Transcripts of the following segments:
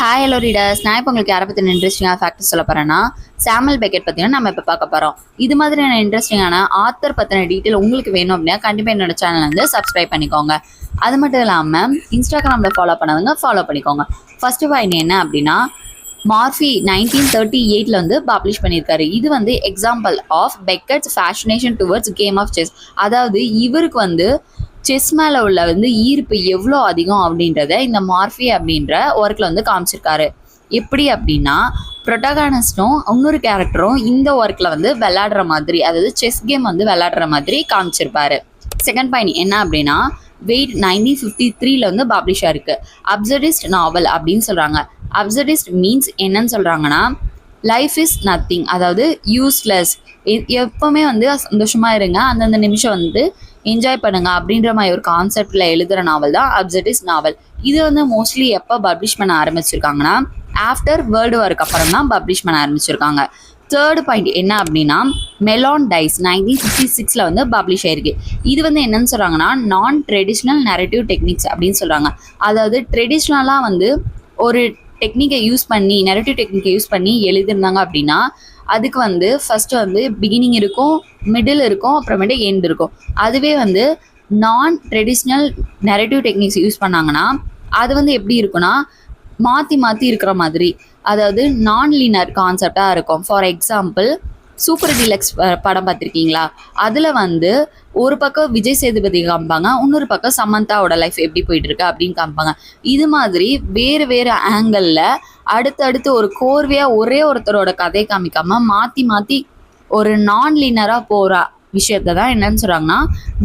Hi hello readers, நான் இப்போ உங்களுக்கு யாரை பற்றின இன்ட்ரெஸ்டிங்கான ஃபேக்ட் சொல்ல போகிறேன்னா சாமுவல் பெக்கெட் பற்றினா நம்ம இப்போ பார்க்க போகிறோம். இது மாதிரியான இன்ட்ரெஸ்டிங்கான ஆத்தர் பற்றின டீட்டெயில் உங்களுக்கு வேணும் அப்படின்னா கண்டிப்பாக என்னோட சேனல் வந்து சப்ஸ்கிரைப் பண்ணிக்கோங்க. அது மட்டும் இல்லாமல் இன்ஸ்டாகிராமில் ஃபாலோ பண்ணவங்க ஃபாலோ பண்ணிக்கோங்க. ஃபர்ஸ்ட் பாயிண்ட் என்ன அப்படின்னா, மார்ஃபி 1938 வந்து பப்ளிஷ் பண்ணியிருக்காரு. இது வந்து example of Beckett's fascination towards game of chess. அதாவது இவருக்கு வந்து செஸ் மேலே உள்ள வந்து ஈர்ப்பு எவ்வளோ அதிகம் அப்படின்றத இந்த மார்ஃபி அப்படின்ற ஒர்க்கில் வந்து காமிச்சிருக்காரு. எப்படி அப்படின்னா, ப்ரொட்டகானிஸ்டும் இன்னொரு கேரக்டரும் இந்த ஒர்க்கில் வந்து விளையாடுற மாதிரி, அதாவது செஸ் கேம் வந்து விளையாடுற மாதிரி காமிச்சிருப்பாரு. செகண்ட் பாயிண்ட் என்ன அப்படின்னா, வெயிட் 1953 வந்து பப்ளிஷ் ஆயிருக்கு. அப்சர்டிஸ்ட் நாவல் அப்படின்னு சொல்கிறாங்க. அப்சர்டிஸ்ட் மீன்ஸ் என்னன்னு சொல்கிறாங்கன்னா, லைஃப் இஸ் நத்திங், அதாவது யூஸ்லெஸ், எப்போவுமே வந்து சந்தோஷமாக இருங்க, அந்தந்த நிமிஷம் வந்து என்ஜாய் பண்ணுங்க அப்படின்ற மாதிரி ஒரு கான்செப்டில் எழுதுகிற நாவல் தான் அப்சர்டிஸ்ட் நாவல். இது வந்து மோஸ்ட்லி எப்போ பப்ளிஷ் பண்ண ஆரம்பிச்சிருக்காங்கன்னா, ஆஃப்டர் வேர்ல்டு வாருக்கு அப்புறம் தான் பப்ளிஷ் பண்ண ஆரம்பிச்சிருக்காங்க. தேர்ட் பாயிண்ட் என்ன அப்படின்னா, மெலான் டைஸ் 1956 வந்து பப்ளிஷ் ஆயிருக்கு. இது வந்து என்னன்னு சொல்கிறாங்கன்னா, நான் ட்ரெடிஷ்னல் நரேட்டிவ் டெக்னிக்ஸ் அப்படின்னு சொல்கிறாங்க. அதாவது ட்ரெடிஷ்னலாக வந்து ஒரு டெக்னிக்கை யூஸ் பண்ணி, நெரட்டிவ் டெக்னிக்கை யூஸ் பண்ணி எழுதியிருந்தாங்க அப்படின்னா, அதுக்கு வந்து ஃபஸ்ட்டு வந்து பிகினிங் இருக்கும், மிடில் இருக்கும், அப்புறமேட்டு எண்ட் இருக்கும். அதுவே வந்து நான் ட்ரெடிஷ்னல் நெரட்டிவ் டெக்னிக்ஸ் யூஸ் பண்ணாங்கன்னா அது வந்து எப்படி இருக்குன்னா, மாற்றி மாற்றி இருக்கிற மாதிரி, அதாவது நான் லீனர் கான்செப்டாக இருக்கும். ஃபார் எக்ஸாம்பிள், சூப்பர் டீலக்ஸ் படம் பார்த்துருக்கீங்களா? அதில் வந்து ஒரு பக்கம் விஜய் சேதுபதி காமிப்பாங்க, இன்னொரு பக்கம் சமந்தாவோட லைஃப் எப்படி போயிட்டுருக்கு அப்படின்னு காமிப்பாங்க. இது மாதிரி வேறு வேறு ஆங்கிளில் அடுத்தடுத்து ஒரு கோர்வையாக ஒரே ஒருத்தரோட கதை காமிக்காமல் மாற்றி மாற்றி ஒரு நான் லீனராக போகிற விஷயத்தை தான் என்னன்னு சொல்கிறாங்கன்னா,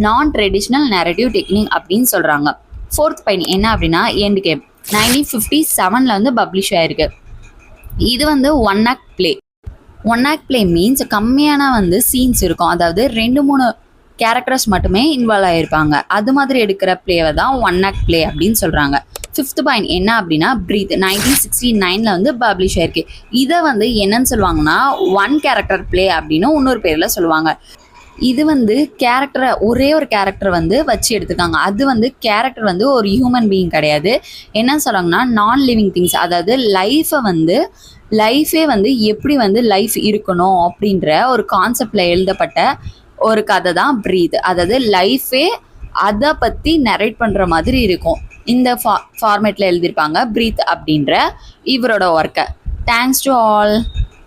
நான் ட்ரெடிஷ்னல் நரேட்டிவ் டெக்னிக் அப்படின்னு சொல்கிறாங்க. ஃபோர்த் பாயிண்ட் என்ன அப்படின்னா, எண்ட் கேம் 1957 வந்து பப்ளிஷ் ஆயிருக்கு. இது வந்து one act play. One act play means கம்மியான வந்து சீன்ஸ் இருக்கும், அதாவது 2-3 கேரக்டர்ஸ் மட்டுமே இன்வால்வ் ஆகியிருப்பாங்க. அது மாதிரி எடுக்கிற பிளேவை தான் ஒன் ஆக்ட் பிளே அப்படின்னு சொல்கிறாங்க. ஃபிஃப்த் பாயிண்ட் என்ன அப்படின்னா, பிரீத் 1969 வந்து பப்ளிஷ் ஆயிருக்கு. இதை வந்து என்னன்னு சொல்லுவாங்கன்னா, ஒன் கேரக்டர் பிளே அப்படின்னு இன்னொரு பேரில் சொல்லுவாங்க. இது வந்து கேரக்டரை ஒரே ஒரு கேரக்டர் வந்து வச்சு எடுத்துக்காங்க. அது வந்து கேரக்டர் வந்து ஒரு ஹியூமன் பீயிங் கிடையாது. என்ன சொல்கிறாங்கன்னா, நான் லிவிங் திங்ஸ், அதாவது லைஃபே வந்து எப்படி வந்து லைஃப் இருக்கணும் அப்படின்ற ஒரு கான்செப்டில் எழுதப்பட்ட ஒரு கதை தான் பிரீத். அதாவது லைஃபே அதை பற்றி நரேட் பண்ணுற மாதிரி இருக்கும். இந்த ஃபார்மேட்டில் எழுதியிருப்பாங்க பிரீத் அப்படின்ற இவரோட ஒர்க்கை. Thanks to all.